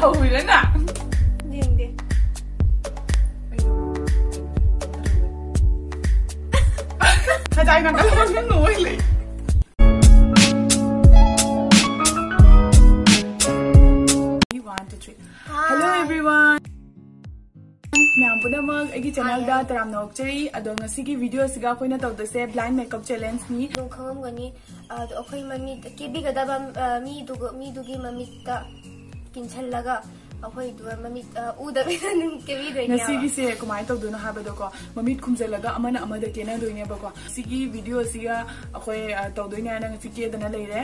ꯍꯧꯔꯦꯅ ꯌꯦꯡꯗꯦ ꯈꯖꯥꯏ ꯅꯥꯀꯜ ꯅꯣꯏ ꯂꯩ Hello everyone. Ma'am punamak agi channel da taramna okchari ado ngasigi video siga koina tawdase blind makeup challenge ni dong khangam gani ado akhoi mami kebi gada ba mi dugi mami ta kinchallaga akhoi du mami uda nin kebi re ngasigi se kumai tawduna habado ko mami khumjalaga amana amada kena doine ba ko sigi video siga akhoi tawdoine na ngasigi dana leire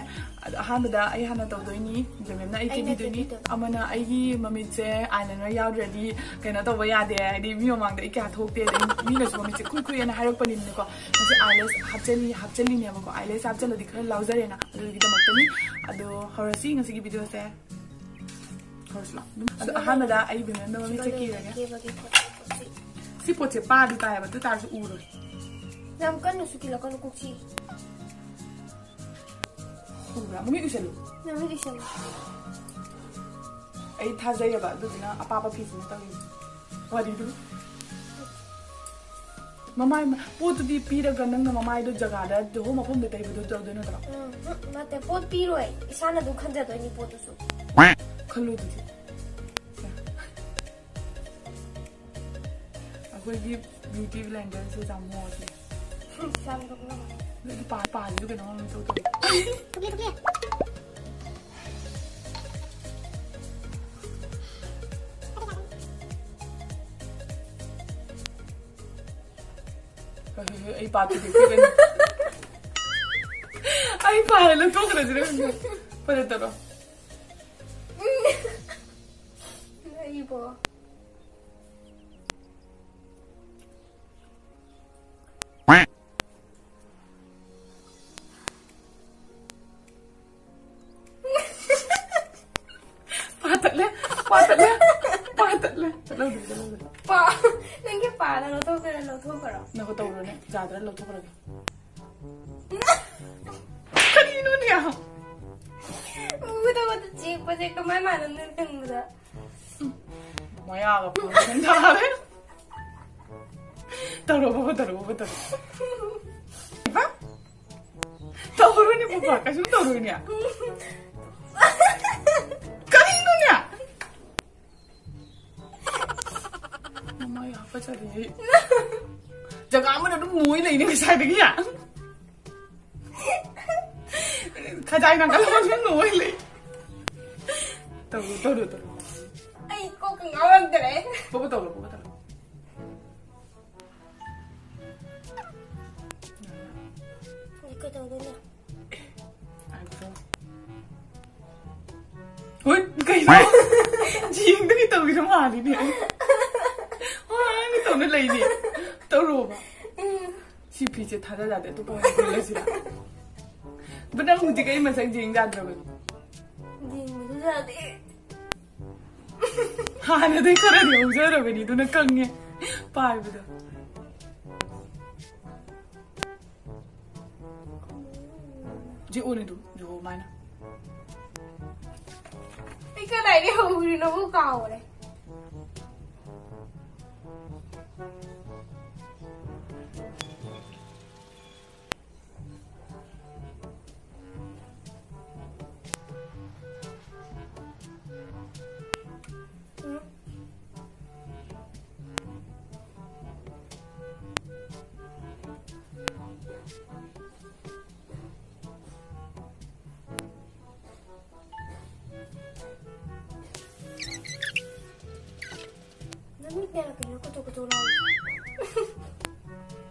ahamada ai hana tawdoini demna ai kebi doini amana ai mami che eyeliner yaudredi kena tawba yade di mi mamang da ikya thokte mi na so mami che kui na harak panin ko nasi eyelash hapchali ne ba ko eyelash hapchalo di khara lauzare na adu gi damakni ado horasi ngasigi video se horasla ado ahamada ai bina no mami che ki rega si poche pa di ta ba tu ta su uro nam kan no sukila kan ko chi ura mami usalo nam ri shala ai thajaya ba duna apa piece ni tawi wadi du mamai pot di pira ga nang mamai do jaga da do mafam de tai do do na tra mate pot piroi isana du khanja do ni pot su khalu du akoi di beauty blender se jammo ase sam do na du pa du ke no to to ai bato de que ai para lo toco la dirección para todo ai bo patale lo pa nenge pa lo to kara na ko to ne jadra lo to kara kani no ne ha uda wada chi pa je kamai ma nan tang da maya ga pa nan da re taro ba ba taro ni ba ka su taro ni kani no ne mama ya apa cari jaga mana tu mui lagi ni saya lagi ya kajai nak kalau macam mui lagi tahu ai ko kengawang deh bawa tahu ikut tahu dulu oi kayak jing tu kita tahu kita mana ni tao nó lây nè tao rồi mà chi phí chỉ thà ra để tao coi cái lấy gì đó vẫn đang ngồi cái mà sang gì ra rồi gì ra đi hà nó thấy cái này không dễ rồi đi tao nó căng nghe phải bây giờ chị ôn đi tụi hồ mai nè cái này đi hù thì nó có cầu này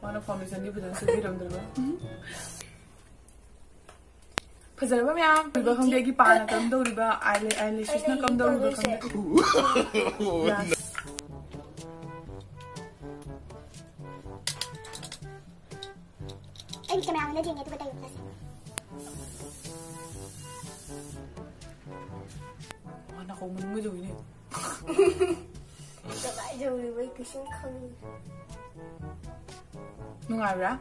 Mana foundation ni betul sedih dong terus. Pasal apa ya? Riba kang dia lagi panah kam dong riba eyelashes na kam dong riba kang. Ay di kamera na din ito tayo kasi. Mana kau menunggu jauh ini? Sabay jauh riba kising kang. Nungai ra?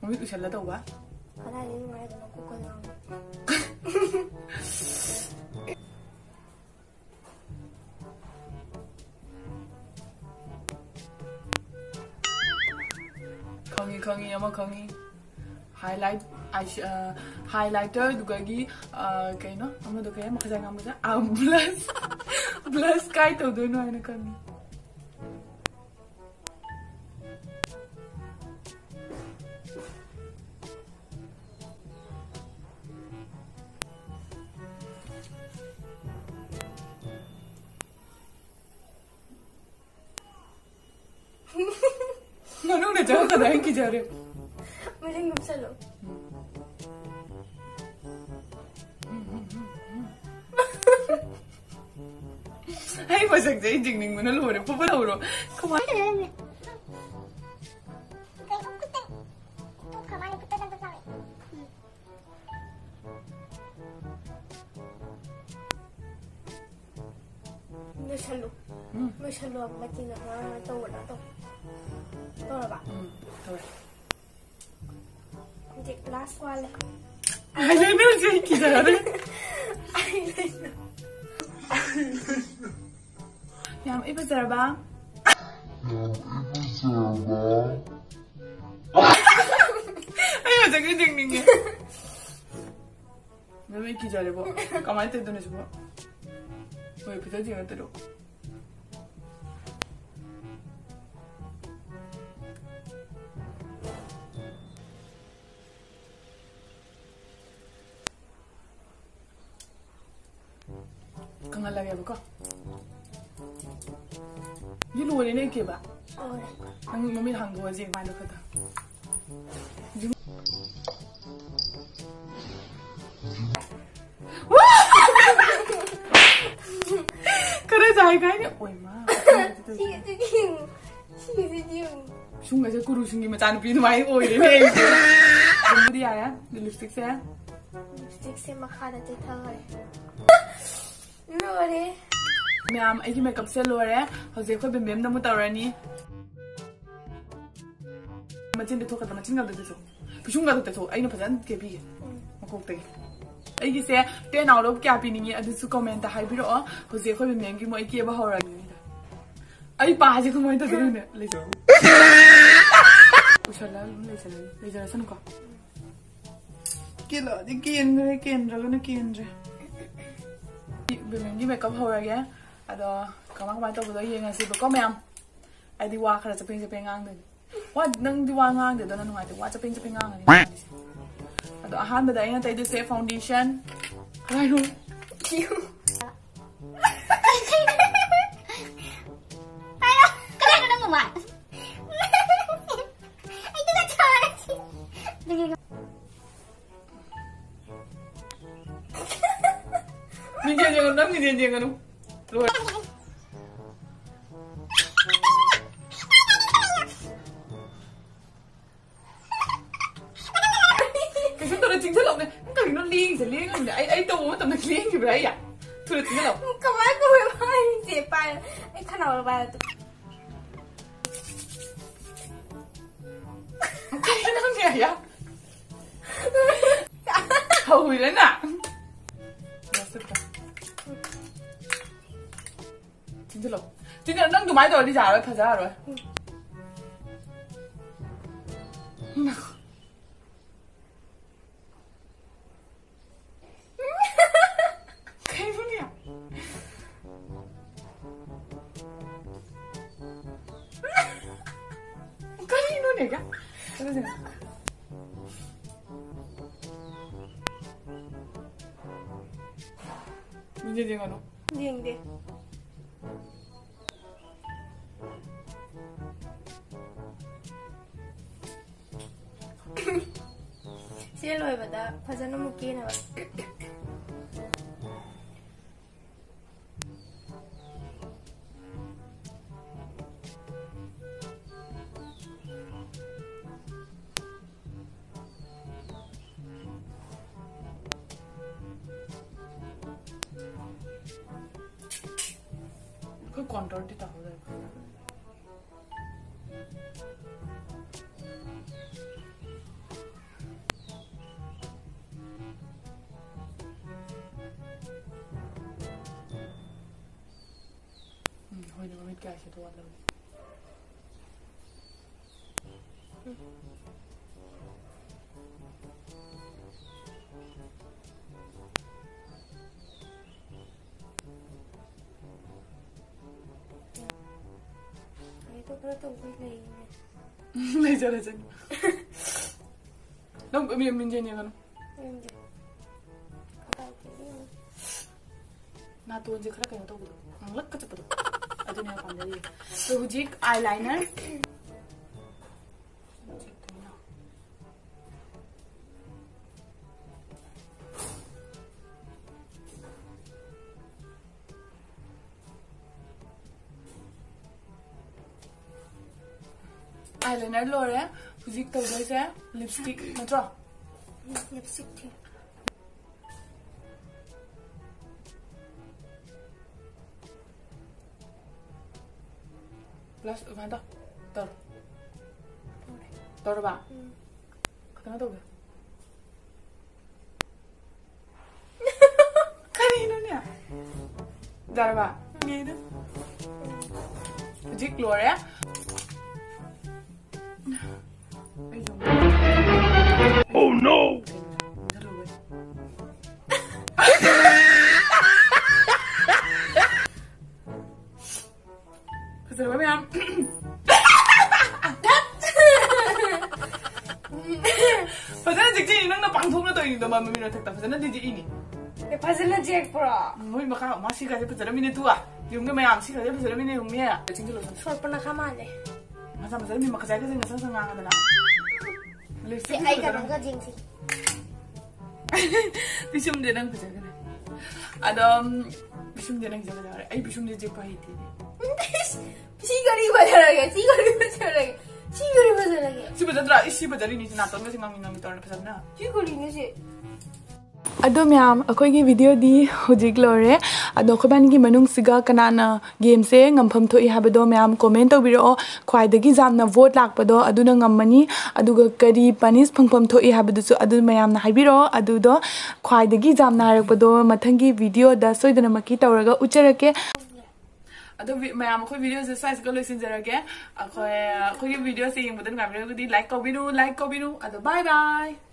Mami tu salah tahu ba? Wala rin nungai doon ako ko lang. ama khangi highlighter dugagi kaino ama do kay makasay nga mo sa blush kai to do no ana khangi Manong na jaga kada ki jare. Muling gumsalo. Ay masak jai jingning mo na lore pa pa loro. Kuma. Masalo ang matina na tawo na to. Tawa ba? Tawa. Hindi, last one. Eyeliner jai ki jare. Eyeliner. Yam iba zarba. Ay masak jai jingning ya. Mami ki jare bo. Kamai te do ne bo. Oi pita jinga te do. Kangal lagi apa kau? Ni luar ni ke ba? Oh. Ang mami hang dua je mai lo kata. Kare jai kai ni. Oi ma. Sige. Sungai je kuru sungai macam ni mai oi ni. Kemudian ya, lipstick saya. Lipstick saya makan aja thang. Lore. Ma'am, I make up cell lore. Jose ko bim na mo tawrani. Machin de to ka machin ga de to. Pishung ga de to. Ai no phasan ke bi. Makok te. Ai gi se 10 out of kya pi ni adu su comment hai bi ro. Jose ko bim gi mo ai ke ba hora ni. Ai pa je ko mo ta de ne. Le jo. Ushala le jara san ko. Kilo di ken ra na ken ra. Bimeng make up hora ge ado kamang to budo yeng asi ko ma'am ai di wa khara chapeng ngang de wa nang di wa ngang de don ngai de wa chapeng ngang ni ado ahan da ina tai de se foundation ai ro Ayo, kena nang mo. Ai tu dah charge. Minjan jangan luar. Kasi tu dah tinggal lom ni. Kau ni ling se ling ni. Ai tu tu nak ling ke berapa ya? Tu dah tinggal lom. Kemarin aku memang cepat. Kan awal banget. Kau ni ya? Kau boleh nak? 진짜 넌도 많이 어디지 알아? 타자 알아? cái 소리야? cái 소리야? 그러세요. 문제 쟁어로. Hindi. Sila loy ba da? Pasano mo kina ba? 그 컨트롤 다 하고 hoyna mamit ka siya tuwa lang tꯧbai nei Lấy cho lấy cho Đâu có miệng mình chơi nhiều hơn Na tôi chỉ khá cái nào tôi cũng lắc cái chụp được ở đây nào còn gì tôi chỉ eyeliner eyeliner rồi đấy Fuji tàu đấy sẽ lipstick mà cho lipstick thì blush ở đó tờ tờ rồi bà cái nó đâu vậy cái gì nữa nhỉ ra rồi bà nghe đó Fuji rồi đấy Oh no! Thật với em Thật ra dịch gì nó bằng thuốc nó tôi mà mình nói thật thật nó đi gì nhỉ cái puzzle nó check bro mỗi mà khác mà xí cái thật ra mình tu à dùng cái mày làm xí cái thật ra mình dùng mía à chính là sort pernah kamane mà sao mà giờ mình mặc cái gì nó sang ngang rồi đó si ai ka nang ka jing si bisum dia nang kerja kan ada bisum dia nang jaga jaga ai bisum dia je pahit ini si gari bajar lagi si gari bajar lagi si bajar isi bajar ini nato nggak sih ngang itu orang pesan na si gari ni si Ado ma'am, ako yung video di hujik lore. Ado ko ban gi manung siga kanana game se ngampam thoi habado ma'am comment tawbiro khwai dagi jamna vote lakpado aduna ngammani aduga kari panis phangpam thoi habadu su adu ma'am na haibiro adudo khwai dagi jamna harakpado mathangi video da soidana maki tawraga ucherake Ado ma'am ko video se size ko loisin jarage ako video se yeng bodan gamre ko di like ko binu ado bye bye